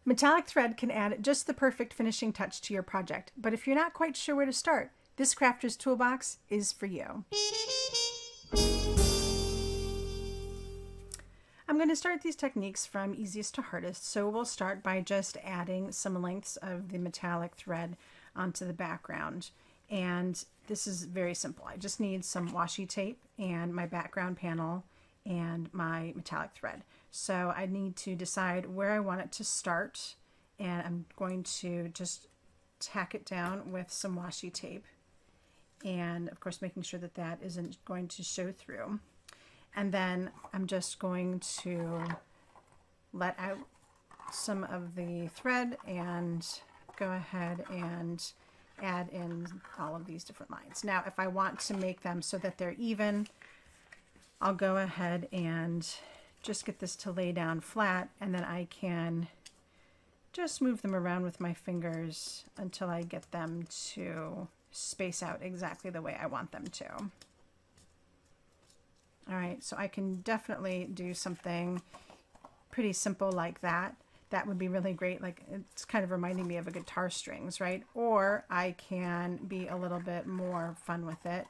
Metallic thread can add just the perfect finishing touch to your project, but if you're not quite sure where to start, this Crafter's Toolbox is for you. I'm going to start these techniques from easiest to hardest, so we'll start by just adding some lengths of the metallic thread onto the background. And this is very simple. I just need some washi tape and my background panel and my metallic thread. So I need to decide where I want it to start, and I'm going to just tack it down with some washi tape, and of course making sure that that isn't going to show through. And then I'm just going to let out some of the thread and go ahead and add in all of these different lines. Now if I want to make them so that they're even, I'll go ahead and just get this to lay down flat, and then I can just move them around with my fingers until I get them to space out exactly the way I want them to. All right, so I can definitely do something pretty simple like that. That would be really great. Like, it's kind of reminding me of a guitar strings, right? Or I can be a little bit more fun with it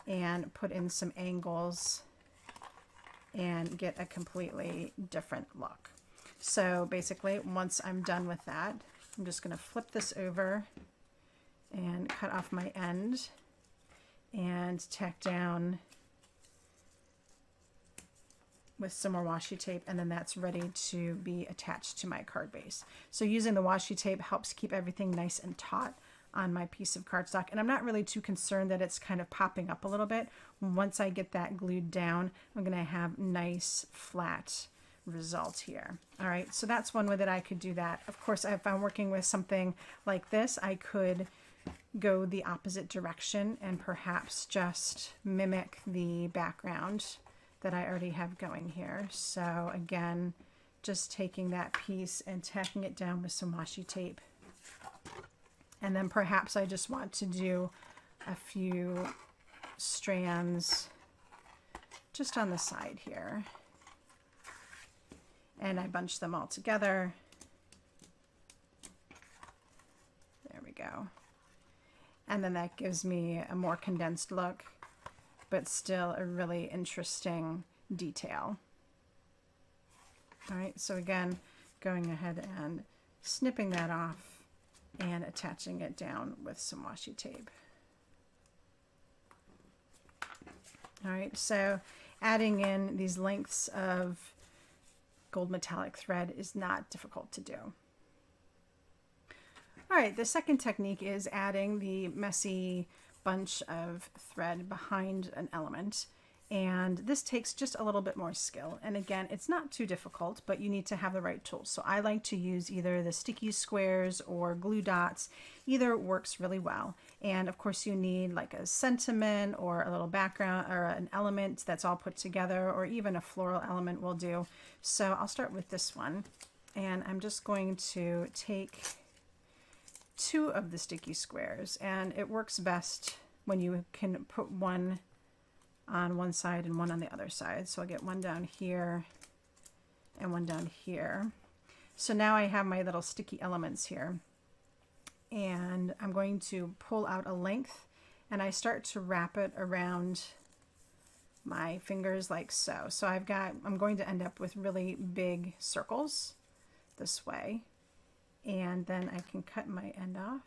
and put in some angles and get a completely different look. So basically, once I'm done with that, I'm just going to flip this over and cut off my end and tack down with some more washi tape, and then that's ready to be attached to my card base. So using the washi tape helps keep everything nice and taut on my piece of cardstock, and I'm not really too concerned that it's kind of popping up a little bit. Once I get that glued down, I'm going to have nice flat result here. All right, so that's one way that I could do that. Of course, if I'm working with something like this, I could go the opposite direction and perhaps just mimic the background that I already have going here. So again, just taking that piece and tacking it down with some washi tape. And then perhaps I just want to do a few strands just on the side here. And I bunch them all together. There we go. And then that gives me a more condensed look, but still a really interesting detail. All right, so again, going ahead and snipping that off and attaching it down with some washi tape. All right, so adding in these lengths of gold metallic thread is not difficult to do. All right, the second technique is adding the messy bunch of thread behind an element. And this takes just a little bit more skill. And again, it's not too difficult, but you need to have the right tools. So I like to use either the sticky squares or glue dots. Either works really well. And of course you need like a sentiment or a little background or an element that's all put together, or even a floral element will do. So I'll start with this one. And I'm just going to take 2 of the sticky squares, and it works best when you can put one on one side and one on the other side. So I'll get one down here and one down here. So now I have my little sticky elements here, and I'm going to pull out a length, and I start to wrap it around my fingers like so. So I'm going to end up with really big circles this way, and then I can cut my end off.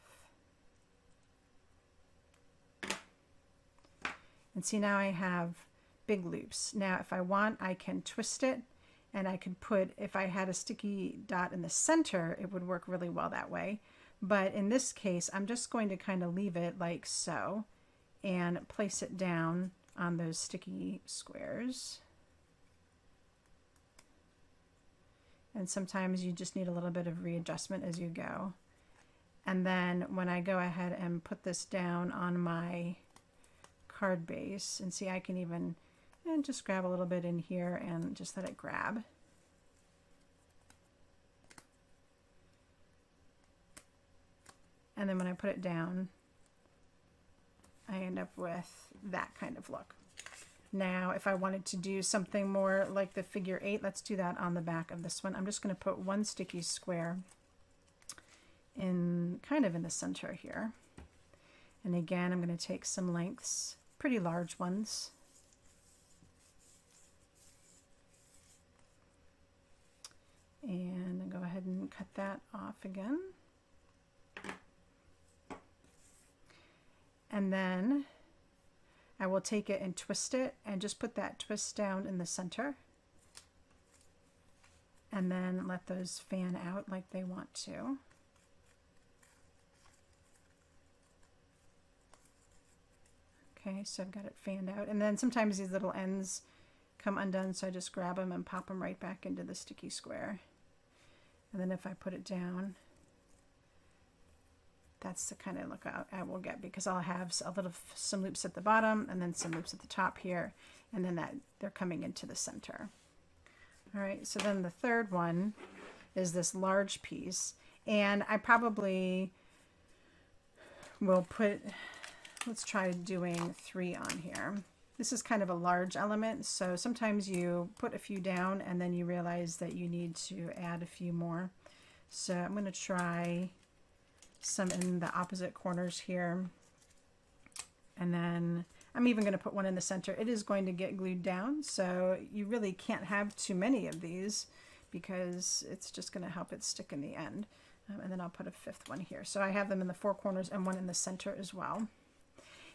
And see, now I have big loops. Now if I want, I can twist it, and I could put, if I had a sticky dot in the center, it would work really well that way. But in this case, I'm just going to kind of leave it like so and place it down on those sticky squares. And sometimes you just need a little bit of readjustment as you go. And then when I go ahead and put this down on my card base, and see, I can even just grab a little bit in here and just let it grab. And then when I put it down, I end up with that kind of look. Now, if I wanted to do something more like the figure 8, let's do that on the back of this one. I'm just going to put one sticky square in kind of in the center here. And again, I'm going to take some lengths, pretty large ones. And I'll go ahead and cut that off again. And then I will take it and twist it and just put that twist down in the center. And then let those fan out like they want to. Okay, so I've got it fanned out. And then sometimes these little ends come undone, so I just grab them and pop them right back into the sticky square. And then if I put it down, that's the kind of look I will get, because I'll have some loops at the bottom and then some loops at the top here, and then they're coming into the center. All right, so then the third one is this large piece, and I probably will put, let's try doing 3 on here. This is kind of a large element, so sometimes you put a few down and then you realize that you need to add a few more. So I'm going to try some in the opposite corners here, and then I'm even going to put one in the center. It is going to get glued down, so you really can't have too many of these because it's just going to help it stick in the end. And then I'll put a 5th one here. So I have them in the 4 corners and one in the center as well.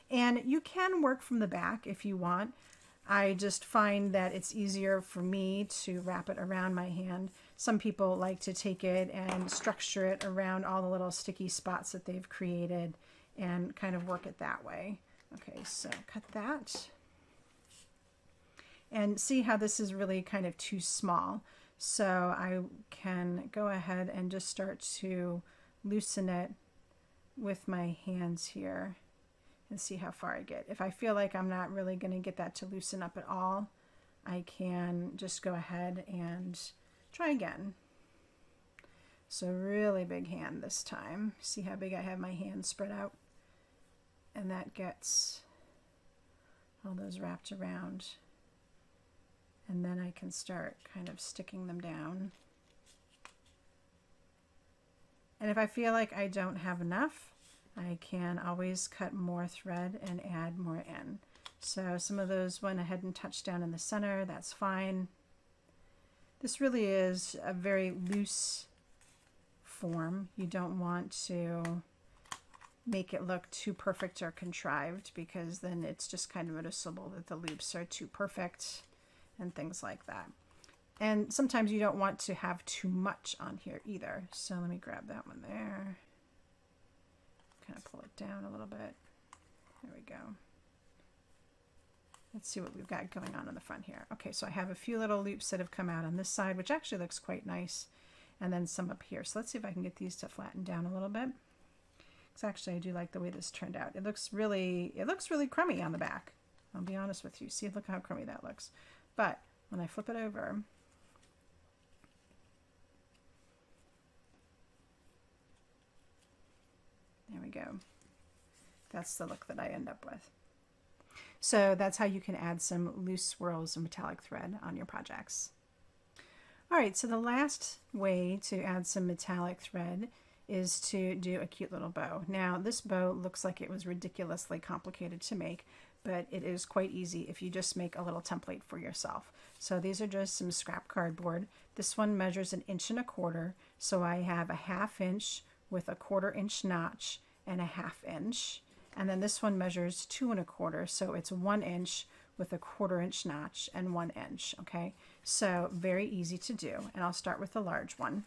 And you can work from the back if you want. I just find that it's easier for me to wrap it around my hand. Some people like to take it and structure it around all the little sticky spots that they've created and kind of work it that way. Okay, so cut that. And see how this is really kind of too small. So I can go ahead and just start to loosen it with my hands here and see how far I get. If I feel like I'm not really going to get that to loosen up at all, I can just go ahead and try again. So really big hand this time. See how big I have my hand spread out? And that gets all those wrapped around. And then I can start kind of sticking them down. And if I feel like I don't have enough, I can always cut more thread and add more in. So some of those went ahead and touched down in the center. That's fine. This really is a very loose form. You don't want to make it look too perfect or contrived, because then it's just kind of noticeable that the loops are too perfect and things like that. And sometimes you don't want to have too much on here either. So let me grab that one there. Kind of pull it down a little bit. There we go. Let's see what we've got going on in the front here. Okay, so I have a few little loops that have come out on this side, which actually looks quite nice, and then some up here. So let's see if I can get these to flatten down a little bit. Because actually I do like the way this turned out. It looks really crummy on the back. I'll be honest with you. See, look how crummy that looks. But when I flip it over, there we go. That's the look that I end up with. So that's how you can add some loose swirls of metallic thread on your projects. All right, so the last way to add some metallic thread is to do a cute little bow. Now this bow looks like it was ridiculously complicated to make, but it is quite easy if you just make a little template for yourself. So these are just some scrap cardboard. This one measures 1 1/4 inches, so I have a 1/2 inch with a 1/4 inch notch and a 1/2 inch. And then this one measures 2 1/4, so it's 1 inch with a 1/4 inch notch and 1 inch. Okay, so very easy to do. And I'll start with the large one.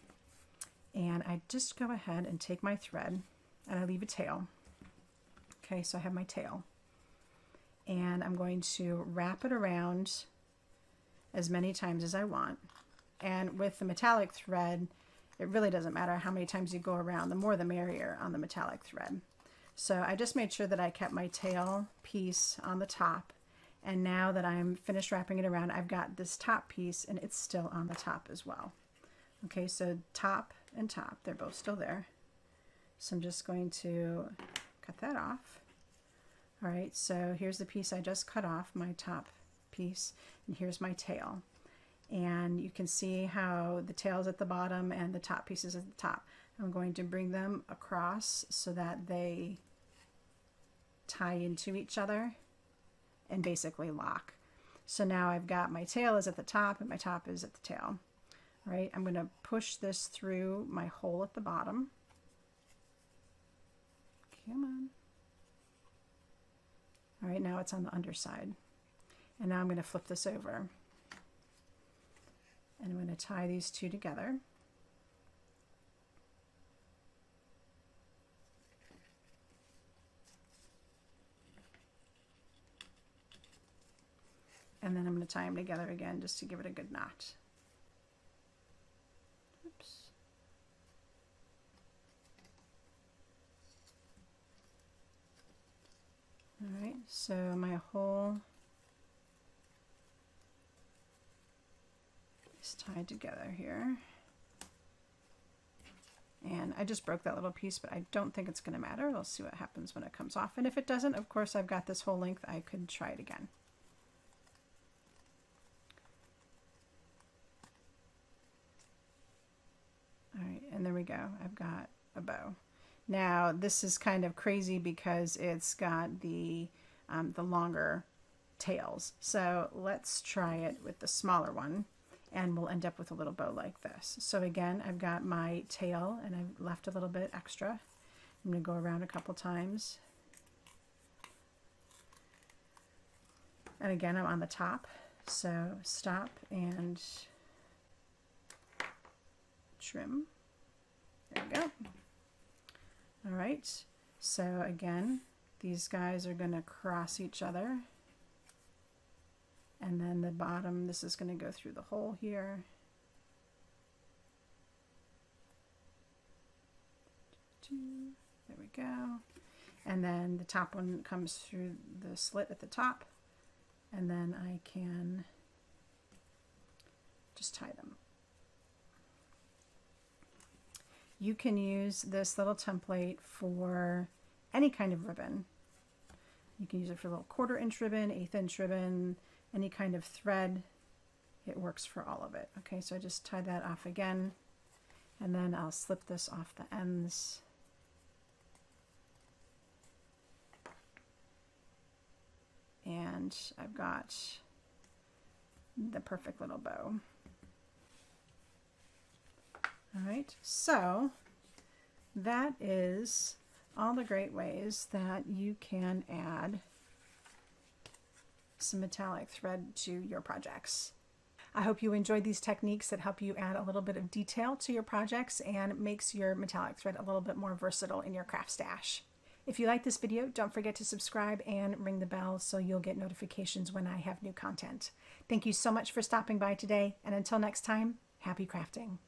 And I just go ahead and take my thread and I leave a tail. Okay, so I have my tail. And I'm going to wrap it around as many times as I want. And with the metallic thread, it really doesn't matter how many times you go around. The more the merrier on the metallic thread. So I just made sure that I kept my tail piece on the top. And now that I'm finished wrapping it around, I've got this top piece and it's still on the top as well. Okay, so top and top, they're both still there. So I'm just going to cut that off. All right, so here's the piece I just cut off, my top piece, and here's my tail. And you can see how the tail's at the bottom and the top pieces at the top. I'm going to bring them across so that they tie into each other and basically lock. So now I've got my tail is at the top and my top is at the tail. All right, I'm going to push this through my hole at the bottom. Come on. All right, now it's on the underside. And now I'm going to flip this over. And I'm going to tie these two together. And then I'm going to tie them together again just to give it a good knot. Oops. All right, so my hole is tied together here. And I just broke that little piece, but I don't think it's going to matter. We'll see what happens when it comes off. And if it doesn't, of course, I've got this whole length. I could try it again. All right, and there we go. I've got a bow. Now this is kind of crazy because it's got the longer tails. So let's try it with the smaller one, and we'll end up with a little bow like this. So again, I've got my tail, and I've left a little bit extra. I'm going to go around a couple times, and again, I'm on the top. So stop and trim. There we go. All right, so again, these guys are going to cross each other, and then the bottom, this is going to go through the hole here. There we go. And then the top one comes through the slit at the top, and then I can just tie them. You can use this little template for any kind of ribbon. You can use it for a little 1/4-inch ribbon, 1/8-inch ribbon, any kind of thread. It works for all of it. Okay, so I just tie that off again, and then I'll slip this off the ends. And I've got the perfect little bow. All right, so that is all the great ways that you can add some metallic thread to your projects. I hope you enjoyed these techniques that help you add a little bit of detail to your projects and makes your metallic thread a little bit more versatile in your craft stash. If you like this video, don't forget to subscribe and ring the bell so you'll get notifications when I have new content. Thank you so much for stopping by today, and until next time, happy crafting.